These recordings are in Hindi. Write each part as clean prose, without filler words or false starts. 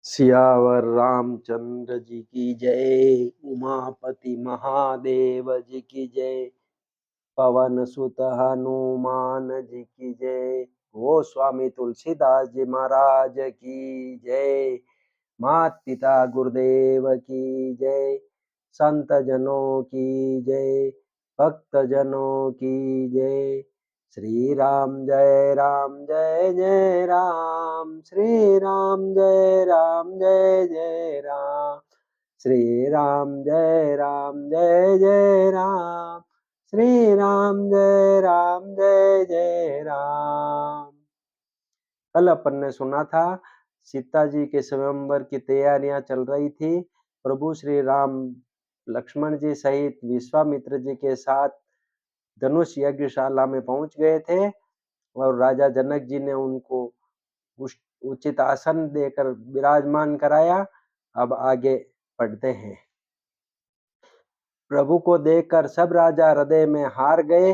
सियावर रामचंद्र जी की जय। उमापति महादेव जी की जय। पवन सुत हनुमान जी की जय। गोस्वामी तुलसीदास जी महाराज की जय। मात पिता गुरुदेव की जय। संत जनों की जय। भक्त जनों की जय। श्री राम जय राम जय जय राम। श्री राम जय राम जय जय राम। श्री राम जय राम जय जय राम। श्री राम जय राम जय जय राम। कल अपन ने सुना था सीता जी के स्वयंवर की तैयारियां चल रही थी। प्रभु श्री राम लक्ष्मण जी सहित विश्वामित्र जी के साथ धनुष यज्ञशाला में पहुंच गए थे और राजा जनक जी ने उनको उचित आसन देकर विराजमान कराया। अब आगे पढ़ते हैं। प्रभु को देखकर सब राजा हृदय में हार गए,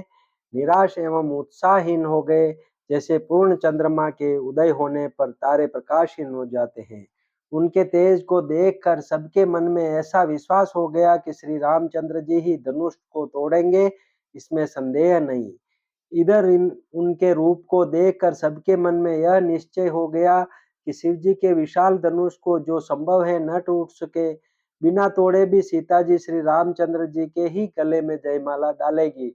निराश एवं उत्साहहीन हो गए, जैसे पूर्ण चंद्रमा के उदय होने पर तारे प्रकाशहीन हो जाते हैं। उनके तेज को देखकर सबके मन में ऐसा विश्वास हो गया कि श्री रामचंद्र जी ही धनुष को तोड़ेंगे, इसमें संदेह नहीं। इधर उनके रूप को देखकर सबके मन में यह निश्चय हो गया कि शिव जी के विशाल धनुष को जो संभव है न टूट सके, बिना तोड़े भी सीता जी श्री रामचंद्र जी के ही गले में जयमाला डालेगी,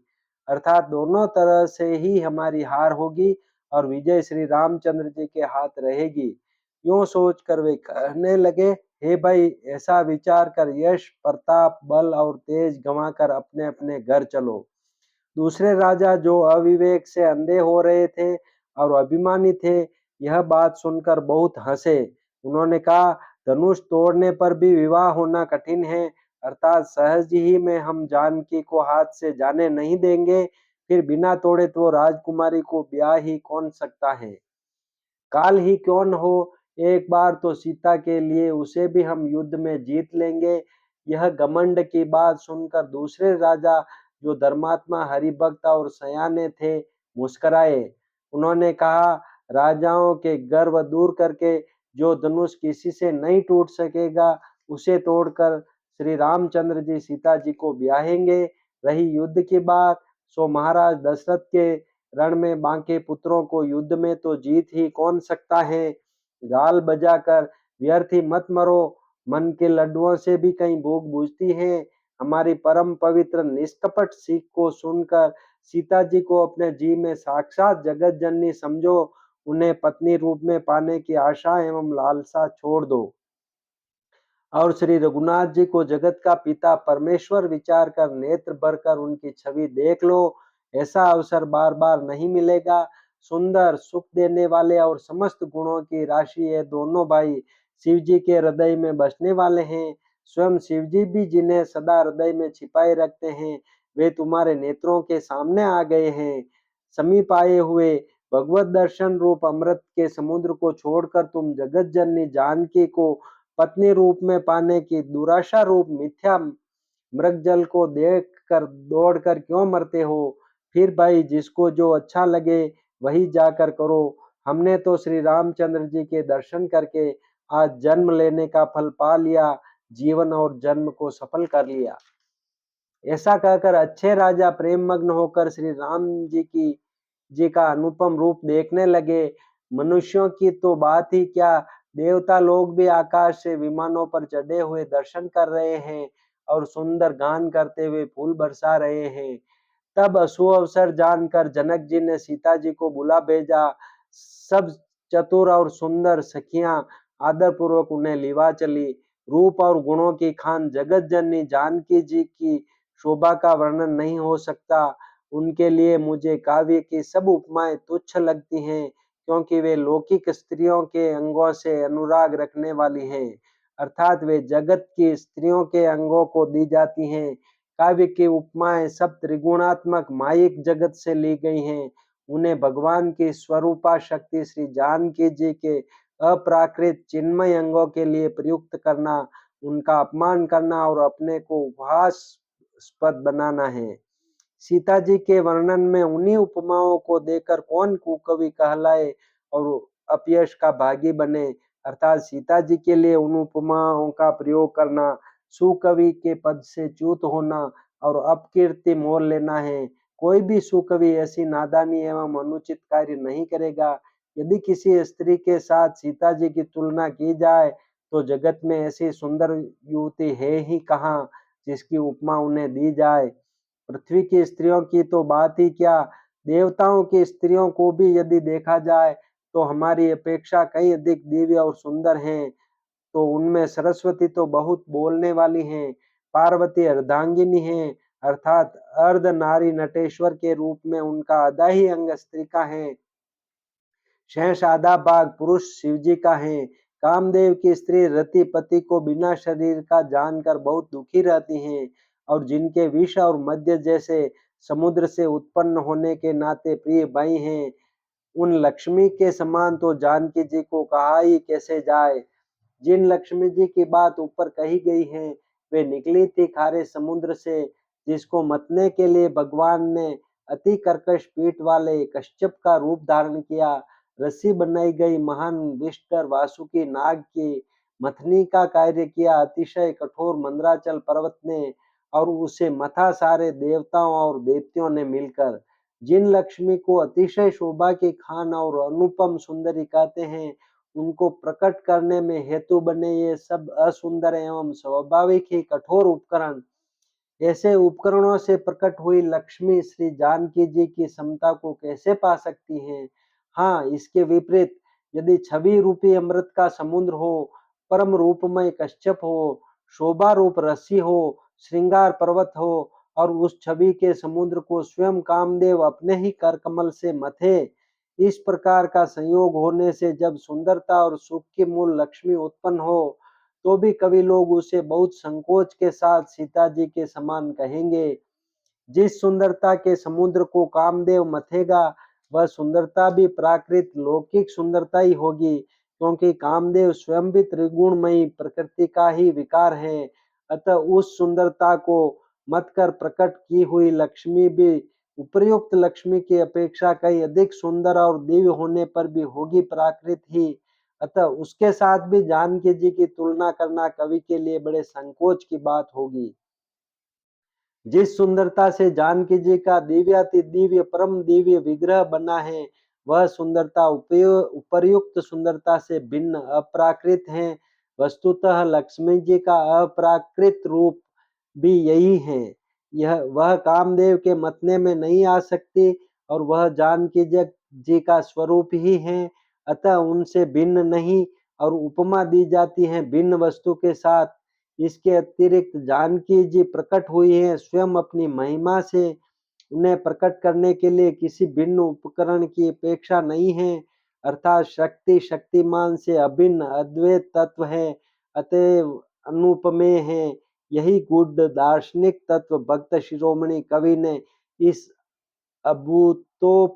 अर्थात दोनों तरह से ही हमारी हार होगी और विजय श्री रामचंद्र जी के हाथ रहेगी। यूं सोचकर वे कहने लगे, हे भाई, ऐसा विचार कर यश, प्रताप, बल और तेज गंवाकर अपने अपने घर चलो। दूसरे राजा जो अविवेक से अंधे हो रहे थे और अभिमानी थे, यह बात सुनकर बहुत हंसे। उन्होंने कहा, धनुष तोड़ने पर भी विवाह होना कठिन है, अर्थात सहज ही में हम जानकी को हाथ से जाने नहीं देंगे, फिर बिना तोड़े तो राजकुमारी को ब्याह ही कौन सकता है। काल ही क्यों न हो, एक बार तो सीता के लिए उसे भी हम युद्ध में जीत लेंगे। यह घमंड की बात सुनकर दूसरे राजा, जो धर्मात्मा, हरिभक्त और सयाने थे, मुस्कुराए। उन्होंने कहा, राजाओं के गर्व दूर करके जो धनुष किसी से नहीं टूट सकेगा, उसे तोड़कर श्री रामचंद्र जी सीता जी को ब्याहेंगे। रही युद्ध की बात, सो महाराज दशरथ के रण में बांके पुत्रों को युद्ध में तो जीत ही कौन सकता है। गाल बजाकर व्यर्थ ही मत मरो, मन के लड्डुओं से भी कहीं भूख बुझती है। हमारी परम पवित्र निष्कपट सीख को सुनकर सीता जी को अपने जी में साक्षात जगत जननी समझो, उन्हें पत्नी रूप में पाने की आशा एवं लालसा छोड़ दो और श्री रघुनाथ जी को जगत का पिता परमेश्वर विचार कर नेत्र भरकर उनकी छवि देख लो। ऐसा अवसर बार बार नहीं मिलेगा। सुंदर, सुख देने वाले और समस्त गुणों की राशि ये दोनों भाई शिव जी के हृदय में बसने वाले हैं। स्वयं शिव जी भी जिन्हें सदा हृदय में छिपाए रखते हैं, वे तुम्हारे नेत्रों के सामने आ गए हैं। समीप आए हुए भगवत दर्शन रूप अमृत के समुद्र को छोड़कर तुम जगत जननी जानकी को पत्नी रूप में पाने की दुराशा रूप मिथ्या मृग जल को देखकर दौड़कर क्यों मरते हो। फिर भाई, जिसको जो अच्छा लगे वही जाकर करो। हमने तो श्री रामचंद्र जी के दर्शन करके आज जन्म लेने का फल पा लिया, जीवन और जन्म को सफल कर लिया। ऐसा कहकर अच्छे राजा प्रेम मग्न होकर श्री राम जी का अनुपम रूप देखने लगे। मनुष्यों की तो बात ही क्या, देवता लोग भी आकाश से विमानों पर चढ़े हुए दर्शन कर रहे हैं और सुंदर गान करते हुए फूल बरसा रहे हैं। तब अशुभ अवसर जानकर जनक जी ने सीता जी को बुला भेजा। सब चतुर और सुंदर सखियां आदर पूर्वक उन्हें लिवा चली। रूप और गुणों की खान जगत जननी जानकी जी की शोभा का वर्णन नहीं हो सकता। उनके लिए मुझे काव्य की सब उपमाएं तुच्छ लगती हैं, क्योंकि वे लौकिक स्त्रियों के अंगों से अनुराग रखने वाली हैं, अर्थात वे जगत की स्त्रियों के अंगों को दी जाती हैं। काव्य की उपमाएं सब त्रिगुणात्मक मायिक जगत से ली गई हैं। उन्हें भगवान की स्वरूपा शक्ति श्री जानकी जी के अप्राकृत चिन्मय अंगों के लिए प्रयुक्त करना, उनका अपमान करना और अपने को उपहासास्पद बनाना है। सीता जी के वर्णन में उन्हीं उपमाओं को देकर कौन कुकवि कहलाए और अपयश का भागी बने। अर्थात सीता जी के लिए उन उपमाओं का प्रयोग करना सुकवि के पद से च्युत होना और अपकीर्ति मोल लेना है। कोई भी सुकवि ऐसी नादानी एवं अनुचित कार्य नहीं करेगा। यदि किसी स्त्री के साथ सीता जी की तुलना की जाए तो जगत में ऐसी सुंदर युवती है ही कहाँ जिसकी उपमा उन्हें दी जाए। पृथ्वी की स्त्रियों की तो बात ही क्या, देवताओं की स्त्रियों को भी यदि देखा जाए तो हमारी अपेक्षा कई अधिक दिव्य और सुंदर हैं। तो उनमें सरस्वती तो बहुत बोलने वाली हैं, पार्वती अर्धांगिनी हैं, अर्थात अर्ध नारी नटेश्वर के रूप में उनका आधा ही अंग स्त्रिका है। शेष आधा भाग पुरुष शिवजी का है। कामदेव की स्त्री रति पति को बिना शरीर का जानकर बहुत दुखी रहती हैं और जिनके विष और मध्य जैसे समुद्र से उत्पन्न होने के नाते प्रिय भाई हैं, उन लक्ष्मी के समान तो जानकी जी को कहा ही कैसे जाए। जिन लक्ष्मी जी की बात ऊपर कही गई है वे निकली थी खारे समुद्र से, जिसको मतने के लिए भगवान ने अति कर्कश पीठ वाले कश्यप का रूप धारण किया। रस्सी बनाई गई महान विष्टर वासुकी नाग की मथनी का कार्य किया अतिशय कठोर मंदराचल पर्वत ने और उसे मथा सारे देवताओं और दैत्यों ने मिलकर। जिन लक्ष्मी को अतिशय शोभा की खान और अनुपम सुंदरी कहते हैं, उनको प्रकट करने में हेतु बने ये सब असुंदर एवं स्वाभाविक ही कठोर उपकरण, ऐसे उपकरणों से प्रकट हुई लक्ष्मी श्री जानकी जी की समता को कैसे पा सकती हैं। हाँ, इसके विपरीत यदि छवि रूपी अमृत का समुद्र हो, परम रूपमय कश्यप हो, शोभा रूप रस्सी हो, श्रृंगार पर्वत हो और उस छवि के समुद्र को स्वयं कामदेव अपने ही कर कमल से मथे, इस प्रकार का संयोग होने से जब सुंदरता और सुख की मूल लक्ष्मी उत्पन्न हो तो भी कवि लोग उसे बहुत संकोच के साथ सीता जी के समान कहेंगे। जिस सुंदरता के समुद्र को कामदेव मथेगा वह सुंदरता भी प्राकृत लौकिक सुंदरता ही होगी, क्योंकि कामदेव स्वयं भी त्रिगुणमयी प्रकृति का ही विकार है। अतः उस सुंदरता को मत कर प्रकट की हुई लक्ष्मी भी उपर्युक्त लक्ष्मी की अपेक्षा कहीं अधिक सुंदर और दिव्य होने पर भी होगी प्राकृत ही। अतः उसके साथ भी जानकी जी की तुलना करना कवि के लिए बड़े संकोच की बात होगी। जिस सुंदरता से जानकी जी का दिव्याति दिव्य परम दिव्य विग्रह बना है वह सुंदरता उपर्युक्त सुंदरता से भिन्न अप्राकृत है। वस्तुतः लक्ष्मी जी का अप्राकृत रूप भी यही है। यह वह कामदेव के मतने में नहीं आ सकती और वह जानकी जी का स्वरूप ही है, अतः उनसे भिन्न नहीं और उपमा दी जाती है भिन्न वस्तु के साथ। इसके अतिरिक्त जानकी जी प्रकट हुई हैं स्वयं अपनी महिमा से, उन्हें प्रकट करने के लिए किसी भिन्न उपकरण की अपेक्षा नहीं है, अर्थात शक्ति शक्तिमान से अभिन्न अद्वैत तत्व है, अतएव अनुपमेय है। यही गूढ़ दार्शनिक तत्व भक्त शिरोमणि कवि ने इस अभूतोपमालंकार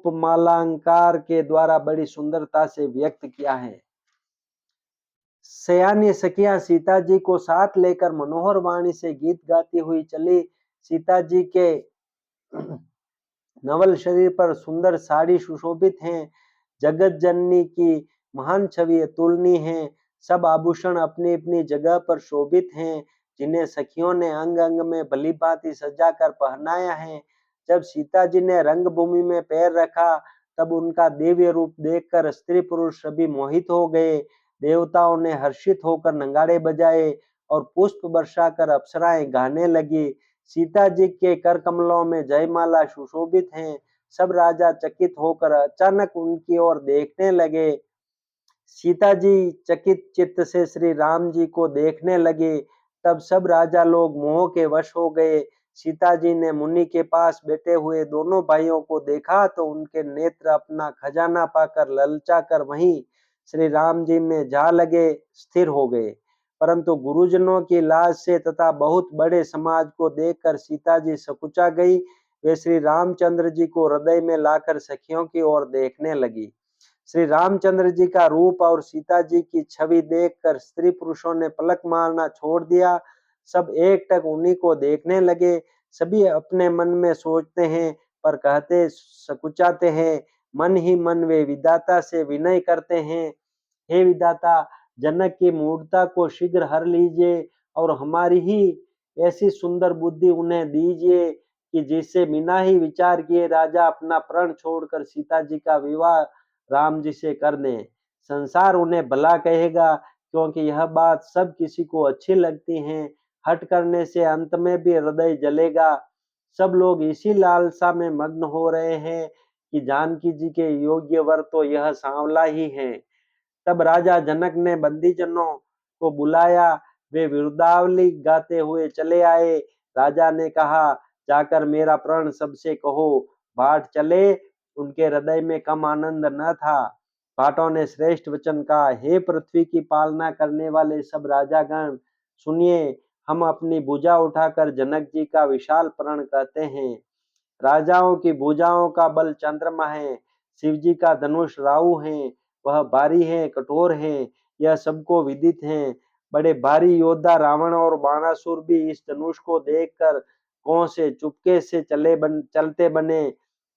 के द्वारा बड़ी सुंदरता से व्यक्त किया है। सयानी सखियां सीता जी को साथ लेकर मनोहर वाणी से गीत गाती हुई चली। सीता जी के नवल शरीर पर सुंदर साड़ी सुशोभित हैं। जगत जननी की महान छवि अतुलनीय है। सब आभूषण अपनी अपनी जगह पर शोभित हैं, जिन्हें सखियों ने अंग अंग में भली भांति सजाकर पहनाया है। जब सीता जी ने रंगभूमि में पैर रखा तब उनका दिव्य रूप देखकर स्त्री पुरुष सभी मोहित हो गए। देवताओं ने हर्षित होकर नगाड़े बजाए और पुष्प वर्षा कर अप्सराएं गाने लगी। सीता जी के कर कमलों में जयमाला सुशोभित हैं। सब राजा चकित होकर अचानक उनकी ओर देखने लगे। सीता जी चकित चित्त से श्री राम जी को देखने लगे। तब सब राजा लोग मोह के वश हो गए। सीता जी ने मुनि के पास बैठे हुए दोनों भाइयों को देखा तो उनके नेत्र अपना खजाना पाकर ललचाकर वहीं श्री राम जी में जा लगे, स्थिर हो गए। परंतु गुरुजनों की लाज से तथा बहुत बड़े समाज को देखकर सीता जी सकुचा गई। वे श्री रामचंद्र जी को हृदय में लाकर सखियों की ओर देखने लगी। श्री रामचंद्र जी का रूप और सीता जी की छवि देखकर स्त्री पुरुषों ने पलक मारना छोड़ दिया। सब एकटक उन्हीं को देखने लगे। सभी अपने मन में सोचते हैं पर कहते सकुचाते हैं। मन ही मन वे विधाता से विनय करते हैं, हे विधाता, जनक की मूढ़ता को शीघ्र हर लीजिए और हमारी ही ऐसी सुंदर बुद्धि उन्हें दीजिए कि जिससे बिना ही विचार किए राजा अपना प्रण छोड़कर सीता जी का विवाह राम जी से कर दें। संसार उन्हें भला कहेगा, क्योंकि यह बात सब किसी को अच्छी लगती है। हठ करने से अंत में भी हृदय जलेगा। सब लोग इसी लालसा में मग्न हो रहे हैं कि जानकी जी के योग्य वर तो यह सांवला ही है। तब राजा जनक ने बंदीजनों को बुलाया। वे विरुदावली गाते हुए चले आए। राजा ने कहा, जाकर मेरा प्रण सबसे कहो। भाट चले। उनके हृदय में कम आनंद न था। भाटों ने श्रेष्ठ वचन कहा, हे पृथ्वी की पालना करने वाले सब राजागण, सुनिए। हम अपनी भुजा उठाकर जनक जी का विशाल प्रण कहते हैं। राजाओं की भुजाओं का बल चंद्रमा है। शिव जी का धनुष राहु है। वह भारी है, कठोर है, यह सबको विदित है। बड़े भारी योद्धा रावण और बाणासुर भी इस धनुष को देखकर कों से चुपके से चलते बने।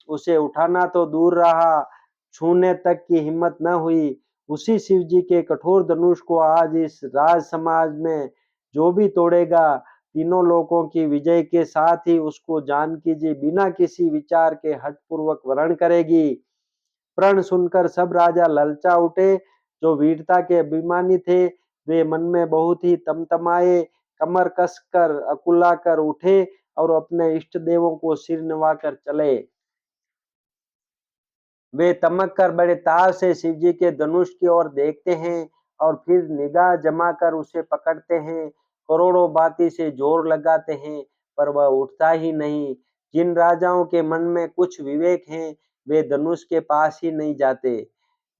उसे उठाना तो दूर रहा, छूने तक की हिम्मत न हुई। उसी शिव जी के कठोर धनुष को आज इस राज समाज में जो भी तोड़ेगा, तीनों लोकों की विजय के साथ ही उसको जानकी जी बिना किसी विचार के हठपूर्वक वरण करेगी। प्रण सुनकर सब राजा ललचा उठे। जो वीरता के अभिमानी थे, वे मन में बहुत ही तमतमाए, कमर कसकर अकुलाकर उठे और अपने इष्ट देवों को सिर नवाकर चले। वे तमक कर बड़े ताव से शिव जी के धनुष की ओर देखते हैं और फिर निगाह जमाकर उसे पकड़ते हैं। करोड़ों बाती से जोर लगाते हैं, पर वह उठता ही नहीं। जिन राजाओं के मन में कुछ विवेक है, वे धनुष के पास ही नहीं जाते।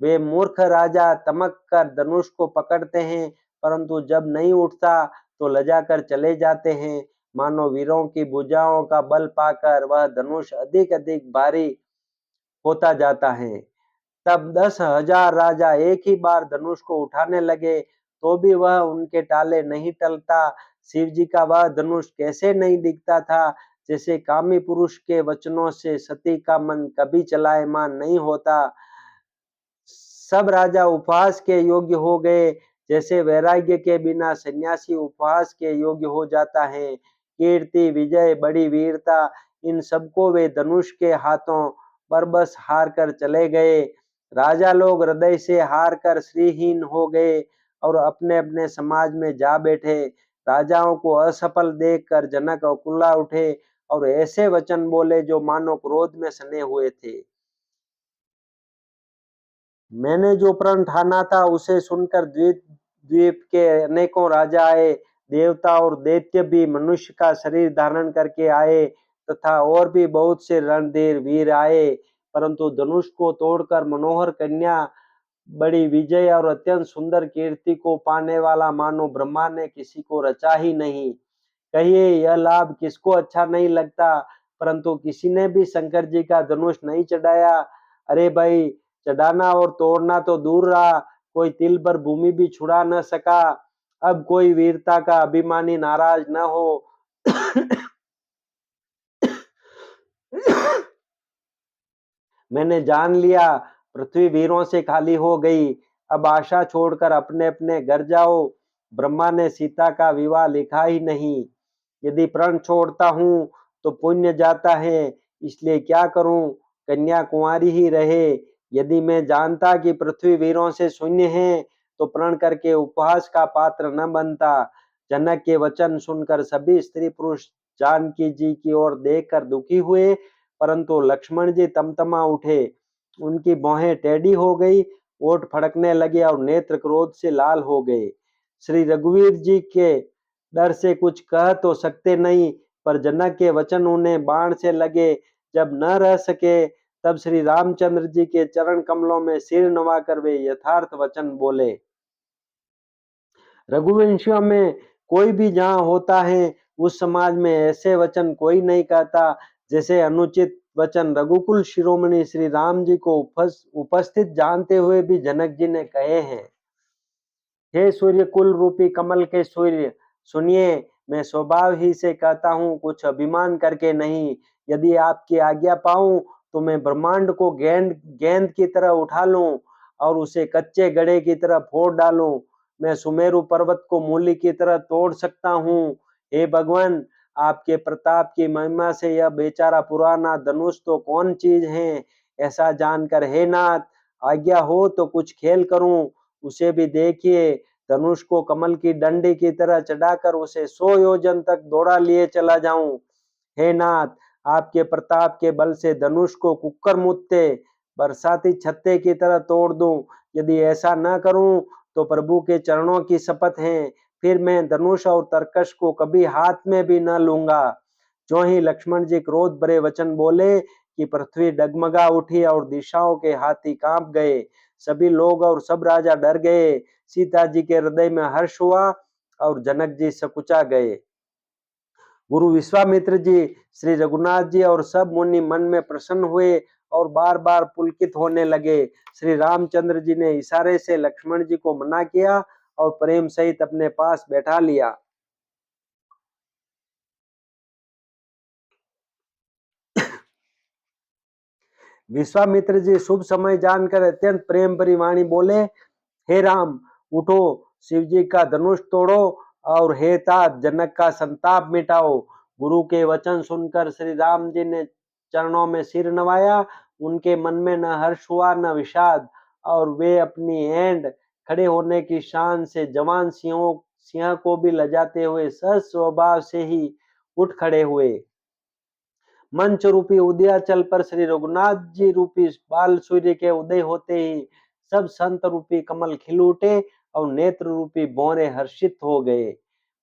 वे मूर्ख राजा तमक कर धनुष को पकड़ते हैं, परंतु जब नहीं उठता तो लजाकर चले जाते हैं। मानो वीरों की भुजाओं का बल पाकर वह धनुष अधिक अधिक भारी होता जाता है। तब 10,000 राजा एक ही बार धनुष को उठाने लगे, तो भी वह उनके टाले नहीं टलता। शिव जी का वह धनुष कैसे नहीं दिखता था, जैसे कामी पुरुष के वचनों से सती का मन कभी चलायमान नहीं होता। सब राजा उपहास के योग्य हो गए, जैसे वैराग्य के बिना सन्यासी उपहास के योग्य हो जाता है। कीर्ति, विजय, बड़ी वीरता, इन सबको वे धनुष के हाथों बरबस हार कर चले गए। राजा लोग हृदय से हार कर श्रीहीन हो गए और अपने अपने समाज में जा बैठे। राजाओं को असफल देखकर जनक अकुला उठे और ऐसे वचन बोले जो मानो क्रोध में सने हुए थे। मैंने जो प्रण ठाना था उसे सुनकर द्वीप द्वीप के अनेकों राजा आए। देवता और दैत्य भी मनुष्य का शरीर धारण करके आए तथा और भी बहुत से रणधीर वीर आए, परंतु धनुष को तोड़कर मनोहर कन्या, बड़ी विजय और अत्यंत सुंदर कीर्ति को पाने वाला मानो ब्रह्मा ने किसी को रचा ही नहीं। कहिए यह लाभ किसको अच्छा नहीं लगता, परंतु किसी ने भी शंकर जी का धनुष नहीं चढ़ाया। अरे भाई, चढ़ाना और तोड़ना तो दूर रहा, कोई तिल भर भूमि भी छुड़ा न सका। अब कोई वीरता का अभिमानी नाराज न हो। मैंने जान लिया, पृथ्वी वीरों से खाली हो गई। अब आशा छोड़कर अपने अपने घर जाओ। ब्रह्मा ने सीता का विवाह लिखा ही नहीं। यदि प्रण छोड़ता हूँ तो पुण्य जाता है, इसलिए क्या करूं, कन्या कुंवारी ही रहे। यदि मैं जानता कि पृथ्वी वीरों से शून्य है तो प्रण करके उपहास का पात्र न बनता। जनक के वचन सुनकर सभी स्त्री पुरुष जानकी जी की ओर देखकर दुखी हुए, परंतु लक्ष्मण जी तमतमा उठे। उनकी भौहें टेढ़ी हो गई, ओठ फड़कने लगे और नेत्र क्रोध से लाल हो गए। श्री रघुवीर जी के डर से कुछ कह तो सकते नहीं, पर जनक के वचन उन्हें बाण से लगे। जब न रह सके, तब श्री रामचंद्र जी के चरण कमलों में सिर नवाकर वे यथार्थ वचन बोले। रघुवंशियों में कोई भी जहाँ होता है, उस समाज में ऐसे वचन कोई नहीं कहता जैसे अनुचित वचन रघुकुल शिरोमणि श्री राम जी को उपस्थित जानते हुए भी जनक जी ने कहे हैं। हे सूर्य कुल रूपी कमल के सूर्य, सुनिए, मैं स्वभाव ही से कहता हूँ, कुछ अभिमान करके नहीं। यदि आपकी आज्ञा पाऊं तो मैं ब्रह्मांड को गेंद गेंद की तरह उठा लूं और उसे कच्चे गड़े की तरह फोड़ डालूं। मैं सुमेरु पर्वत को मूली की तरह तोड़ सकता हूँ। हे भगवान, आपके प्रताप की महिमा से यह बेचारा पुराना धनुष तो कौन चीज है। ऐसा जानकर हे नाथ, आज्ञा हो तो कुछ खेल करूं। उसे भी देखिए, धनुष को कमल की डंडी की तरह चढ़ाकर उसे 100 योजन तक दौड़ा लिए चला जाऊं। हे नाथ, आपके प्रताप के बल से धनुष को कुक्कर मुत्ते बरसाती छत्ते की तरह तोड़ दूं। यदि ऐसा न करूं तो प्रभु के चरणों की शपथ है, फिर मैं धनुष और तरकश को कभी हाथ में भी न लूंगा। जो ही लक्ष्मण जी क्रोध भरे वचन बोले कि पृथ्वी डगमगा उठी और दिशाओं के हाथी कांप गए। सभी लोग और सब राजा डर गए। सीता जी के हृदय में हर्ष हुआ और जनक जी सकुचा गए। गुरु विश्वामित्र जी, श्री रघुनाथ जी और सब मुनि मन में प्रसन्न हुए और बार बार पुलकित होने लगे। श्री रामचंद्र जी ने इशारे से लक्ष्मण जी को मना किया और प्रेम सहित अपने पास बैठा लिया। विश्वामित्र जी शुभ समय जानकर अत्यंत प्रेम भरी वाणी बोले, हे राम, उठो, शिव जी का धनुष तोड़ो और हे तात, जनक का संताप मिटाओ। गुरु के वचन सुनकर श्री राम जी ने चरणों में सिर नवाया। उनके मन में न हर्ष हुआ न विषाद, और वे अपनी एंड खड़े होने की शान से जवान सिंह को भी लजाते हुए सहज स्वभाव से ही उठ खड़े हुए। मंच रूपी उदयाचल पर श्री रघुनाथ जी रूपी बाल सूर्य के उदय होते ही सब संत रूपी कमल खिल उठे और नेत्र रूपी भौरे हर्षित हो गए।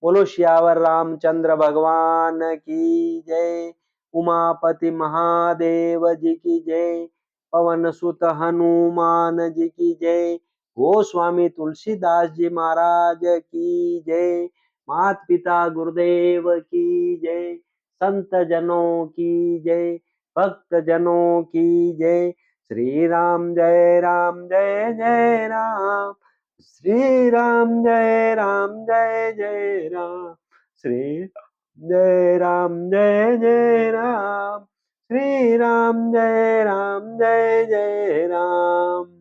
बोलो श्यावर रामचंद्र भगवान की जय। उमापति महादेव जी की जय। पवन सुत हनुमान जी की जय। गोस्वामी तुलसीदास जी महाराज की जय। मात पिता गुरुदेव की जय। संत जनों की जय। भक्त जनों की जय। श्री राम जय राम जय जय राम। श्री राम जय राम जय जय राम। श्री जय राम जय जय राम। श्री राम जय राम जय जय राम।